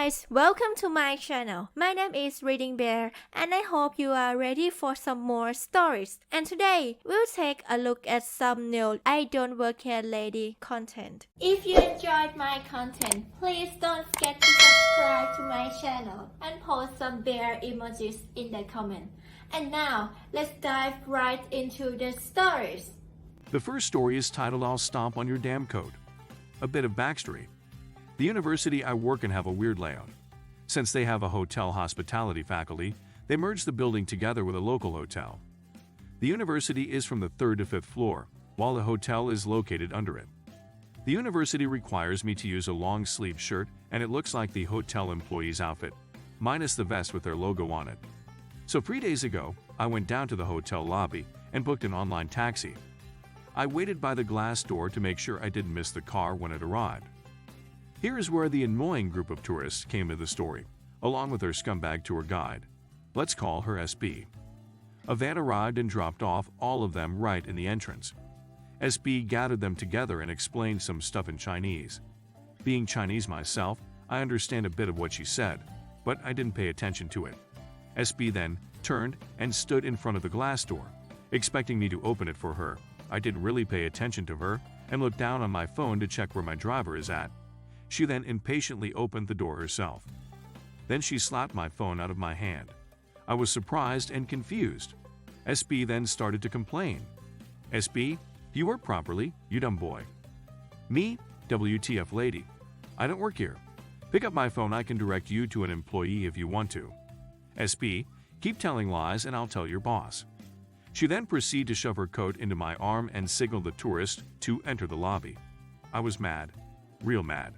guys, welcome to my channel. My name is ReadingBear and I hope you are ready for some more stories. And today, we'll take a look at some new IDontWorkHereLady content. If you enjoyed my content, please don't forget to subscribe to my channel and post some bear emojis in the comment. And now, let's dive right into the stories. The first story is titled I'll Stomp On Your Dam Code. A bit of backstory. The university I work in have a weird layout. Since they have a hotel hospitality faculty, they merged the building together with a local hotel. The university is from the 3rd to 5th floor, while the hotel is located under it. The university requires me to use a long-sleeved shirt, and it looks like the hotel employee's outfit, minus the vest with their logo on it. So 3 days ago, I went down to the hotel lobby and booked an online taxi. I waited by the glass door to make sure I didn't miss the car when it arrived. Here is where the annoying group of tourists came into the story, along with her scumbag tour guide. Let's call her SB. A van arrived and dropped off all of them right in the entrance. SB gathered them together and explained some stuff in Chinese. Being Chinese myself, I understand a bit of what she said, but I didn't pay attention to it. SB then turned and stood in front of the glass door, expecting me to open it for her. I didn't really pay attention to her and looked down on my phone to check where my driver is at. She then impatiently opened the door herself. Then she slapped my phone out of my hand. I was surprised and confused. SB then started to complain. SB, you work properly, you dumb boy. Me, WTF lady. I don't work here. Pick up my phone, I can direct you to an employee if you want to. SB, keep telling lies and I'll tell your boss. She then proceeded to shove her coat into my arm and signaled the tourist to enter the lobby. I was mad, real mad.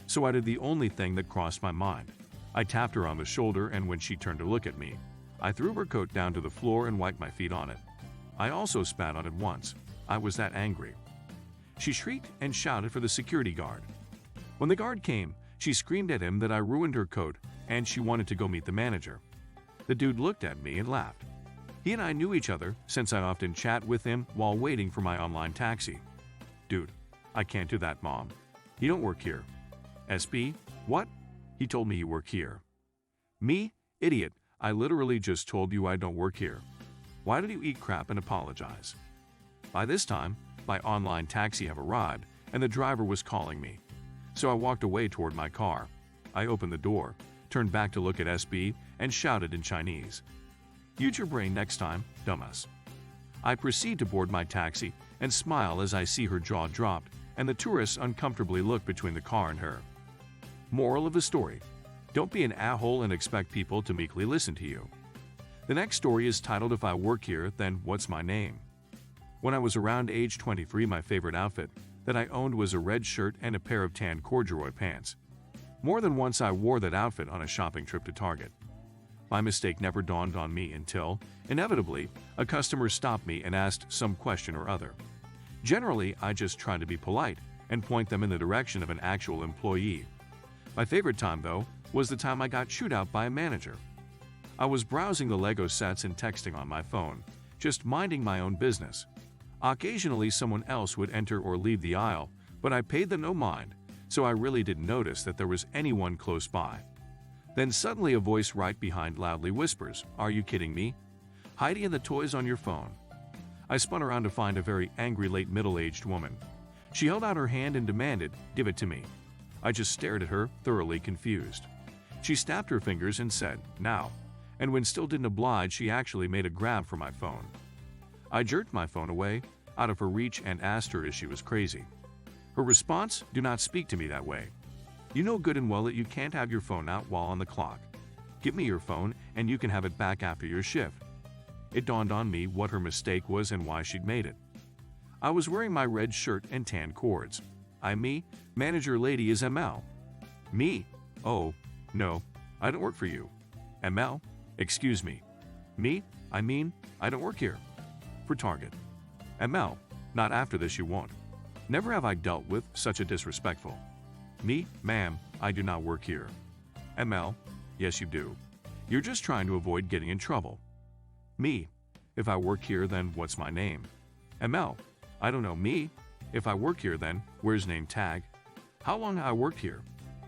So I did the only thing that crossed my mind. I tapped her on the shoulder, and when she turned to look at me, I threw her coat down to the floor and wiped my feet on it. I also spat on it once. I was that angry. She shrieked and shouted for the security guard. When the guard came, she screamed at him that I ruined her coat and she wanted to go meet the manager. The dude looked at me and laughed. He and I knew each other since I often chat with him while waiting for my online taxi. Dude, I can't do that, Mom. You don't work here. SB, what? He told me you work here. Me? Idiot, I literally just told you I don't work here. Why did you eat crap and apologize? By this time, my online taxi have arrived and the driver was calling me. So I walked away toward my car. I opened the door, turned back to look at SB, and shouted in Chinese. Use your brain next time, dumbass. I proceed to board my taxi and smile as I see her jaw dropped and the tourists uncomfortably look between the car and her. Moral of the story: don't be an a-hole and expect people to meekly listen to you. The next story is titled If I Work Here, Then What's My Name? When I was around age 23, my favorite outfit that I owned was a red shirt and a pair of tan corduroy pants. More than once I wore that outfit on a shopping trip to Target. My mistake never dawned on me until, inevitably, a customer stopped me and asked some question or other. Generally, I just try to be polite and point them in the direction of an actual employee. My favorite time, though, was the time I got chewed out by a manager. I was browsing the Lego sets and texting on my phone, just minding my own business. Occasionally, someone else would enter or leave the aisle, but I paid them no mind, so I really didn't notice that there was anyone close by. Then suddenly a voice right behind loudly whispers, "Are you kidding me? Heidi and the toys on your phone." I spun around to find a very angry late middle-aged woman. She held out her hand and demanded, "Give it to me." I just stared at her, thoroughly confused. She snapped her fingers and said, "Now," and when still didn't oblige, she actually made a grab for my phone. I jerked my phone away, out of her reach, and asked her if she was crazy. Her response: "Do not speak to me that way. You know good and well that you can't have your phone out while on the clock. Give me your phone and you can have it back after your shift." It dawned on me what her mistake was and why she'd made it. I was wearing my red shirt and tan cords. Me, manager lady is ML. Me? Oh, no, I don't work for you. ML? Excuse me. Me? I don't work here. For Target. ML? Not after this you won't. Never have I dealt with such a disrespectful. Me? Ma'am, I do not work here. ML? Yes you do. You're just trying to avoid getting in trouble. Me? If I work here, then what's my name? ML? I don't know. Me? If I work here, then where's name tag? How long I worked here?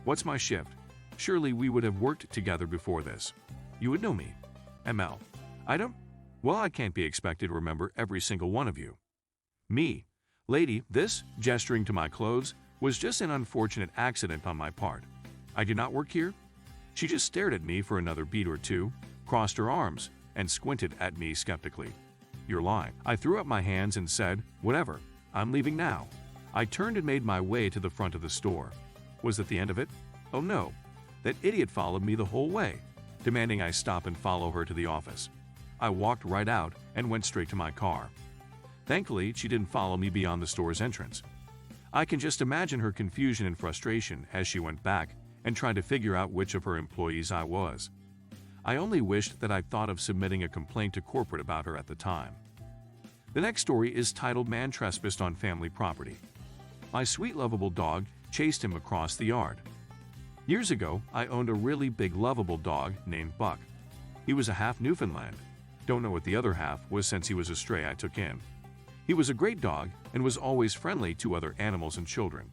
What's my shift? Surely we would have worked together before this. You would know me. ML. I don't. Well, I can't be expected to remember every single one of you. Me. Lady, this, gesturing to my clothes, was just an unfortunate accident on my part. I did not work here. She just stared at me for another beat or two, crossed her arms, and squinted at me skeptically. You're lying. I threw up my hands and said, whatever, I'm leaving now. I turned and made my way to the front of the store. Was that the end of it? Oh no. That idiot followed me the whole way, demanding I stop and follow her to the office. I walked right out and went straight to my car. Thankfully, she didn't follow me beyond the store's entrance. I can just imagine her confusion and frustration as she went back and tried to figure out which of her employees I was. I only wished that I'd thought of submitting a complaint to corporate about her at the time. The next story is titled Man Trespassed on Family Property. My sweet lovable dog chased him across the yard. Years ago, I owned a really big lovable dog named Buck. He was a half Newfoundland. Don't know what the other half was since he was a stray I took in. He was a great dog and was always friendly to other animals and children.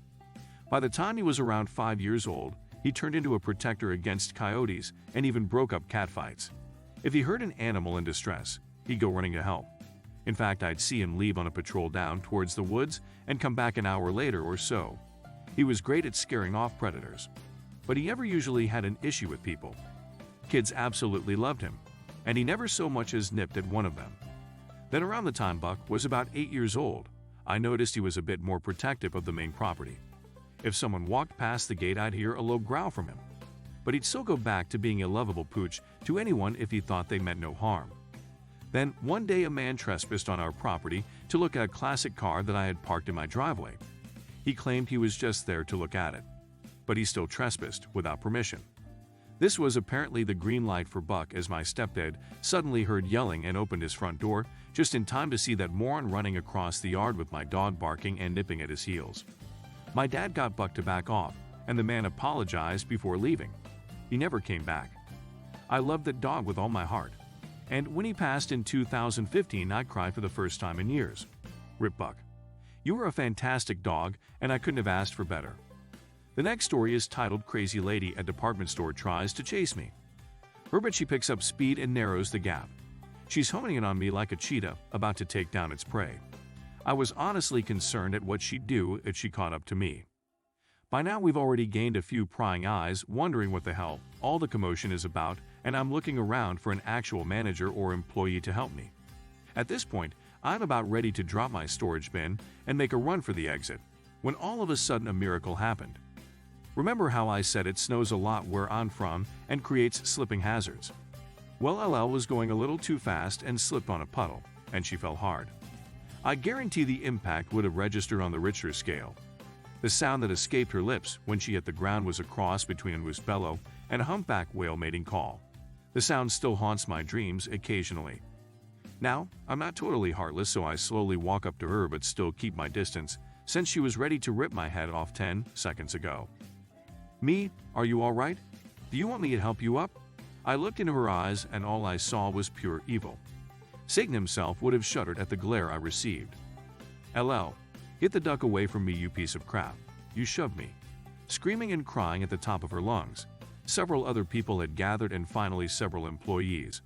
By the time he was around 5 years old, he turned into a protector against coyotes and even broke up catfights. If he heard an animal in distress, he'd go running to help. In fact, I'd see him leave on a patrol down towards the woods and come back an hour later or so. He was great at scaring off predators, but he never usually had an issue with people. Kids absolutely loved him, and he never so much as nipped at one of them. Then around the time Buck was about 8 years old, I noticed he was a bit more protective of the main property. If someone walked past the gate, I'd hear a low growl from him. But he'd still go back to being a lovable pooch to anyone if he thought they meant no harm. Then one day a man trespassed on our property to look at a classic car that I had parked in my driveway. He claimed he was just there to look at it, but he still trespassed without permission. This was apparently the green light for Buck as my stepdad suddenly heard yelling and opened his front door just in time to see that moron running across the yard with my dog barking and nipping at his heels. My dad got Buck to back off, and the man apologized before leaving. He never came back. I loved that dog with all my heart, and when he passed in 2015, I cried for the first time in years. Rip Buck. You were a fantastic dog, and I couldn't have asked for better. The next story is titled Crazy Lady at Department Store Tries to Chase Me. But she picks up speed and narrows the gap. She's homing in on me like a cheetah about to take down its prey. I was honestly concerned at what she'd do if she caught up to me. By now we've already gained a few prying eyes wondering what the hell all the commotion is about, and I'm looking around for an actual manager or employee to help me. At this point, I'm about ready to drop my storage bin and make a run for the exit, when all of a sudden a miracle happened. Remember how I said it snows a lot where I'm from and creates slipping hazards? Well, LL was going a little too fast and slipped on a puddle, and she fell hard. I guarantee the impact would have registered on the Richter scale. The sound that escaped her lips when she hit the ground was a cross between a moose bellow and a humpback whale mating call. The sound still haunts my dreams occasionally. Now, I'm not totally heartless, so I slowly walk up to her but still keep my distance, since she was ready to rip my head off 10 seconds ago. Me, are you alright? Do you want me to help you up? I looked into her eyes and all I saw was pure evil. Satan himself would have shuddered at the glare I received. LL, get the duck away from me, you piece of crap. You shoved me. Screaming and crying at the top of her lungs. Several other people had gathered and finally several employees.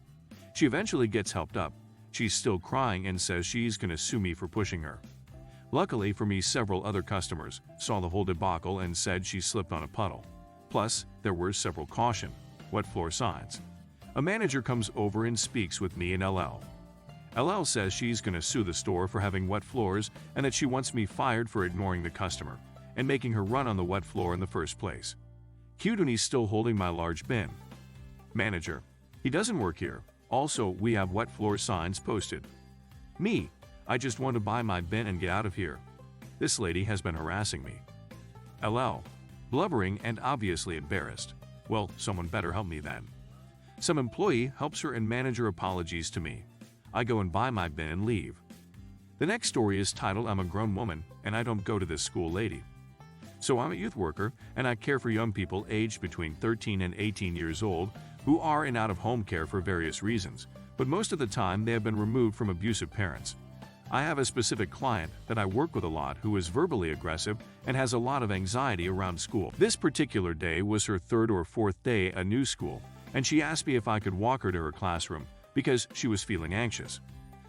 She eventually gets helped up. She's still crying and says she's gonna sue me for pushing her. Luckily for me, several other customers saw the whole debacle and said she slipped on a puddle. Plus, there were several caution, wet floor signs. A manager comes over and speaks with me and LL. LL says she's gonna sue the store for having wet floors and that she wants me fired for ignoring the customer and making her run on the wet floor in the first place. Cute, and he's still holding my large bin. Manager, he doesn't work here. Also, we have wet floor signs posted. Me, I just want to buy my bin and get out of here. This lady has been harassing me. LL, blubbering and obviously embarrassed. Well, someone better help me then. Some employee helps her and manager apologies to me. I go and buy my bin and leave. The next story is titled I'm a grown woman and I don't go to this school, lady. So I'm a youth worker and I care for young people aged between 13 and 18 years old who are in out-of-home care for various reasons, but most of the time they have been removed from abusive parents. I have a specific client that I work with a lot who is verbally aggressive and has a lot of anxiety around school. This particular day was her third or fourth day at new school, and she asked me if I could walk her to her classroom because she was feeling anxious.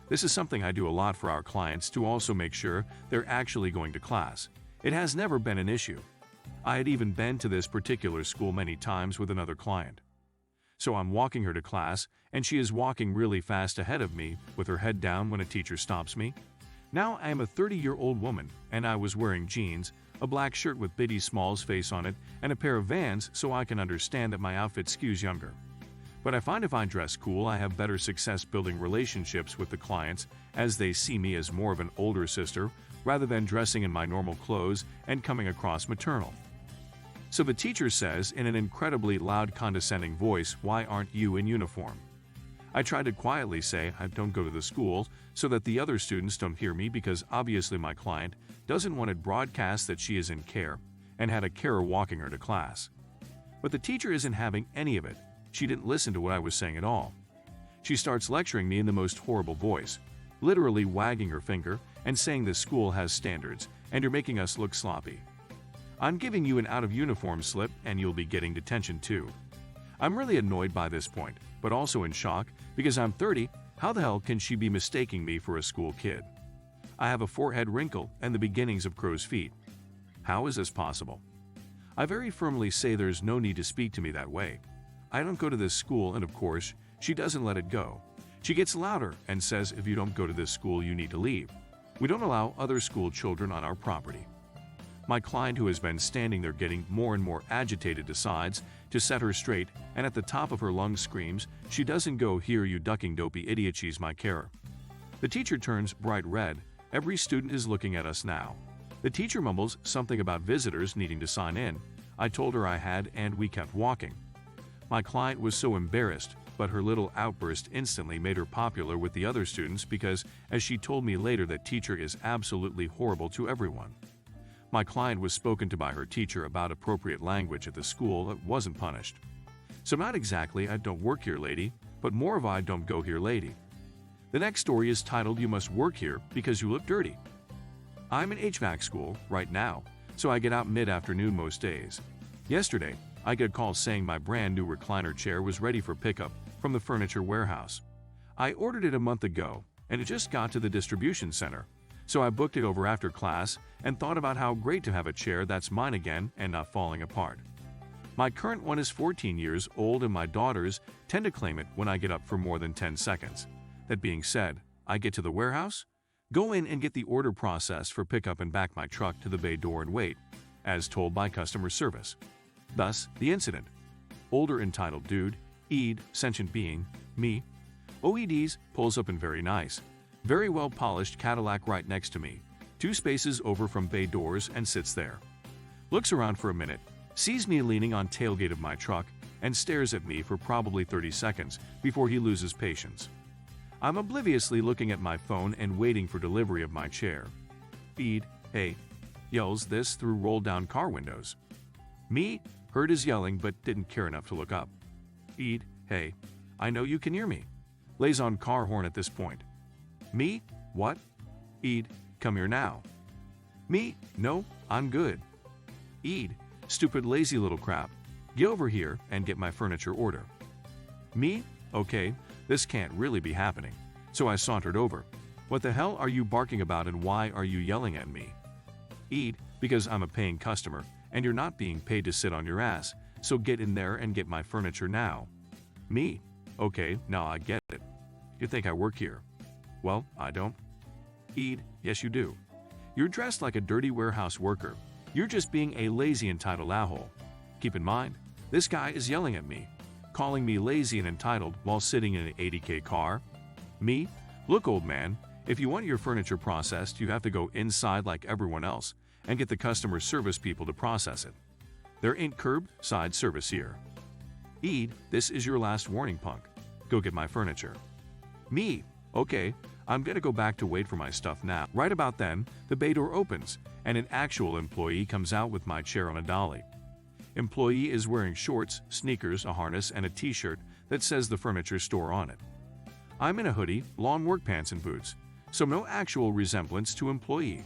This is something I do a lot for our clients to also make sure they're actually going to class. It has never been an issue. I had even been to this particular school many times with another client. So I'm walking her to class, and she is walking really fast ahead of me with her head down when a teacher stops me. Now I am a 30-year-old woman, and I was wearing jeans, a black shirt with Biddy Small's face on it, and a pair of Vans, so I can understand that my outfit skews younger. But I find if I dress cool, I have better success building relationships with the clients as they see me as more of an older sister rather than dressing in my normal clothes and coming across maternal. So the teacher says in an incredibly loud, condescending voice, "Why aren't you in uniform?" I tried to quietly say I don't go to the school so that the other students don't hear me because obviously my client doesn't want it broadcast that she is in care and had a carer walking her to class. But the teacher isn't having any of it. She didn't listen to what I was saying at all. She starts lecturing me in the most horrible voice, literally wagging her finger and saying this school has standards and you're making us look sloppy. I'm giving you an out-of-uniform slip and you'll be getting detention too. I'm really annoyed by this point, but also in shock because I'm 30. How the hell can she be mistaking me for a school kid? I have a forehead wrinkle and the beginnings of crow's feet. How is this possible? I very firmly say there's no need to speak to me that way. I don't go to this school, and of course, she doesn't let it go. She gets louder and says if you don't go to this school, you need to leave. We don't allow other school children on our property. My client, who has been standing there getting more and more agitated, decides to set her straight and at the top of her lungs screams, "She doesn't go here, you ducking dopey idiot, she's my carer." The teacher turns bright red. Every student is looking at us now. The teacher mumbles something about visitors needing to sign in. I told her I had, and we kept walking. My client was so embarrassed, but her little outburst instantly made her popular with the other students because, as she told me later, that teacher is absolutely horrible to everyone. My client was spoken to by her teacher about appropriate language at the school that wasn't punished. So not exactly I don't work here lady, but more of I don't go here lady. The next story is titled You Must Work Here Because You Look Dirty. I'm in HVAC school right now, so I get out mid-afternoon most days. Yesterday, I get a call saying my brand new recliner chair was ready for pickup from the furniture warehouse. I ordered it a month ago, and it just got to the distribution center. So I booked it over after class and thought about how great to have a chair that's mine again and not falling apart. My current one is 14 years old and my daughters tend to claim it when I get up for more than 10 seconds. That being said, I get to the warehouse, go in and get the order processed for pickup and back my truck to the bay door and wait, as told by customer service. Thus, the incident. Older entitled dude, Ed, sentient being, me, OEDs, pulls up in very nice, very well polished Cadillac right next to me, 2 spaces over from bay doors, and sits there. Looks around for a minute, sees me leaning on tailgate of my truck, and stares at me for probably 30 seconds before he loses patience. I'm obliviously looking at my phone and waiting for delivery of my chair. Ed, hey, yells this through roll-down car windows. Me, heard his yelling but didn't care enough to look up. Ed, hey, I know you can hear me. Lays on car horn at this point. Me, what? Ed, come here now. Me, no, I'm good. Ed, stupid lazy little crap. Get over here and get my furniture order. Me, okay, this can't really be happening. So I sauntered over. What the hell are you barking about and why are you yelling at me? Ed, because I'm a paying customer and you're not being paid to sit on your ass, so get in there and get my furniture now. Me, okay, now I get it. You think I work here? Well, I don't. Ed, yes you do. You're dressed like a dirty warehouse worker. You're just being a lazy entitled a-hole. Keep in mind, this guy is yelling at me, calling me lazy and entitled while sitting in an $80K car. Me, look old man, if you want your furniture processed, you have to go inside like everyone else and get the customer service people to process it. There ain't curbside service here. Ed, this is your last warning, punk. Go get my furniture. Me, okay, I'm gonna go back to wait for my stuff now. Right about then, the bay door opens, and an actual employee comes out with my chair on a dolly. Employee is wearing shorts, sneakers, a harness, and a t-shirt that says the furniture store on it. I'm in a hoodie, long work pants, and boots, so no actual resemblance to employee.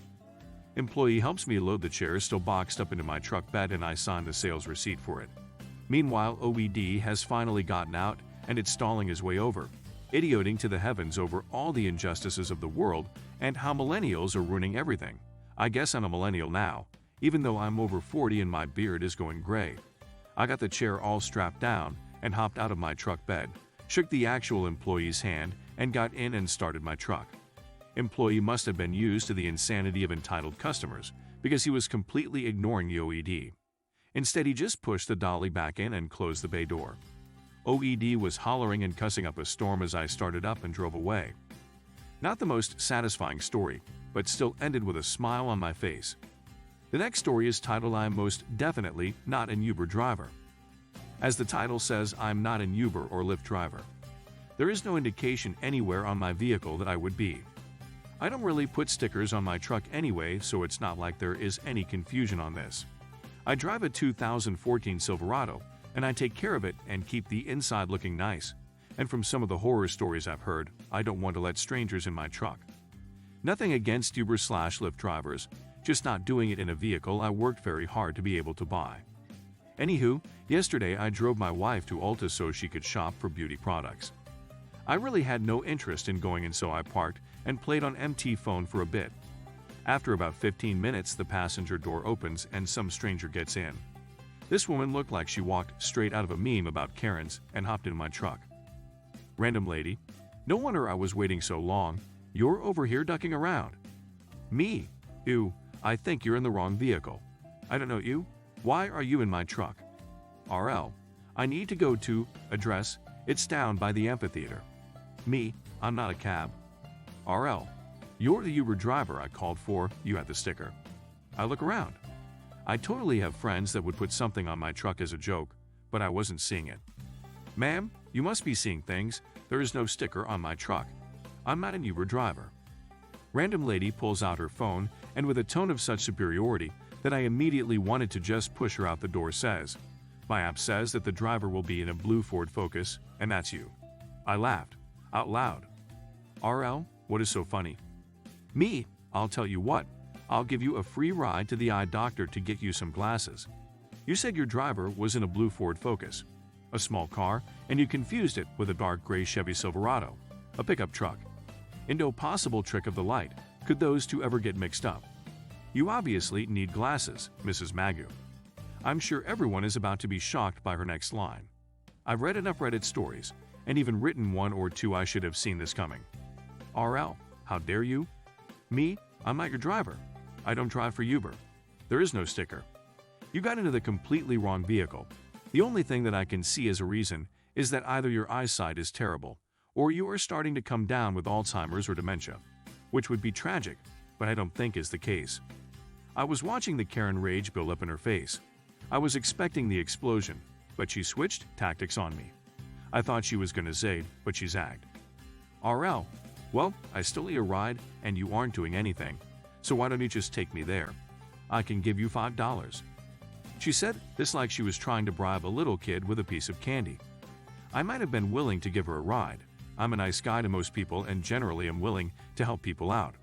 Employee helps me load the chair still boxed up into my truck bed and I sign the sales receipt for it. Meanwhile, OED has finally gotten out and it's stalling his way over, idioting to the heavens over all the injustices of the world and how millennials are ruining everything. I guess I'm a millennial now, even though I'm over 40 and my beard is going gray. I got the chair all strapped down and hopped out of my truck bed, shook the actual employee's hand, and got in and started my truck. Employee must have been used to the insanity of entitled customers because he was completely ignoring the OED. Instead, he just pushed the dolly back in and closed the bay door. OED was hollering and cussing up a storm as I started up and drove away. Not the most satisfying story, but still ended with a smile on my face. The next story is titled I'm most definitely not an Uber driver. As the title says, I'm not an Uber or Lyft driver. There is no indication anywhere on my vehicle that I would be. I don't really put stickers on my truck anyway, so it's not like there is any confusion on this. I drive a 2014 Silverado, and I take care of it and keep the inside looking nice. And from some of the horror stories I've heard, I don't want to let strangers in my truck. Nothing against Uber/Lyft drivers, just not doing it in a vehicle I worked very hard to be able to buy. Anywho, yesterday I drove my wife to Ulta so she could shop for beauty products. I really had no interest in going and so I parked and played on MT phone for a bit. After about 15 minutes, the passenger door opens and some stranger gets in. This woman looked like she walked straight out of a meme about Karens and hopped into my truck. Random lady, no wonder I was waiting so long. You're over here ducking around. Me, ew, I think you're in the wrong vehicle. I don't know you. Why are you in my truck? RL, I need to go to address. It's down by the amphitheater. Me, I'm not a cab. RL, you're the Uber driver I called for, you had the sticker. I look around. I totally have friends that would put something on my truck as a joke, but I wasn't seeing it. Ma'am, you must be seeing things. There is no sticker on my truck. I'm not an Uber driver. Random lady pulls out her phone and with a tone of such superiority that I immediately wanted to just push her out the door says, my app says that the driver will be in a blue Ford Focus, and that's you. I laughed, out loud. RL, what is so funny? Me, I'll tell you what, I'll give you a free ride to the eye doctor to get you some glasses. You said your driver was in a blue Ford Focus, a small car, and you confused it with a dark gray Chevy Silverado, a pickup truck. And no possible trick of the light could those two ever get mixed up. You obviously need glasses, Mrs. Magoo. I'm sure everyone is about to be shocked by her next line. I've read enough Reddit stories, and even written one or two. I should have seen this coming. RL, how dare you? Me, I'm not your driver. I don't drive for Uber. There is no sticker. You got into the completely wrong vehicle. The only thing that I can see as a reason is that either your eyesight is terrible, or you are starting to come down with Alzheimer's or dementia, which would be tragic, but I don't think is the case. I was watching the Karen rage build up in her face. I was expecting the explosion, but she switched tactics on me. I thought she was going to zaid, but she zagged. RL, well, I stole your ride and you aren't doing anything, so why don't you just take me there? I can give you $5. She said this like she was trying to bribe a little kid with a piece of candy. I might have been willing to give her a ride. I'm a nice guy to most people and generally am willing to help people out.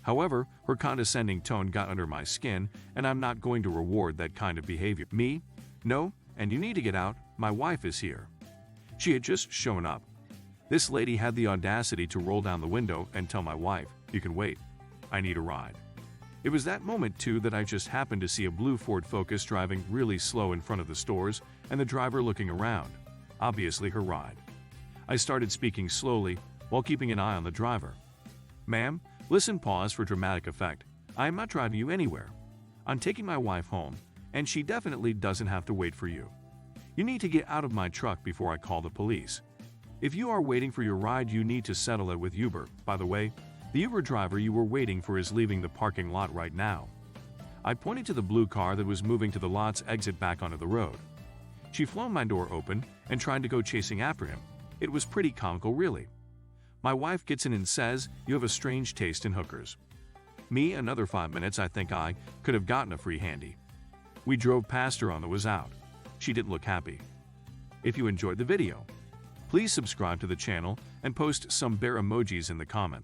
However, her condescending tone got under my skin, and I'm not going to reward that kind of behavior. Me? No, and you need to get out. My wife is here. She had just shown up. This lady had the audacity to roll down the window and tell my wife, you can wait. I need a ride. It was that moment, too, that I just happened to see a blue Ford Focus driving really slow in front of the stores and the driver looking around. Obviously her ride. I started speaking slowly while keeping an eye on the driver. Ma'am, listen, pause for dramatic effect. I am not driving you anywhere. I'm taking my wife home, and she definitely doesn't have to wait for you. You need to get out of my truck before I call the police. If you are waiting for your ride, you need to settle it with Uber. By the way, the Uber driver you were waiting for is leaving the parking lot right now. I pointed to the blue car that was moving to the lot's exit back onto the road. She flung my door open and tried to go chasing after him. It was pretty comical, really. My wife gets in and says, you have a strange taste in hookers. Me, another 5 minutes, I think I could have gotten a free handy. We drove past her on the was out. She didn't look happy. If you enjoyed the video, please subscribe to the channel and post some bear emojis in the comments.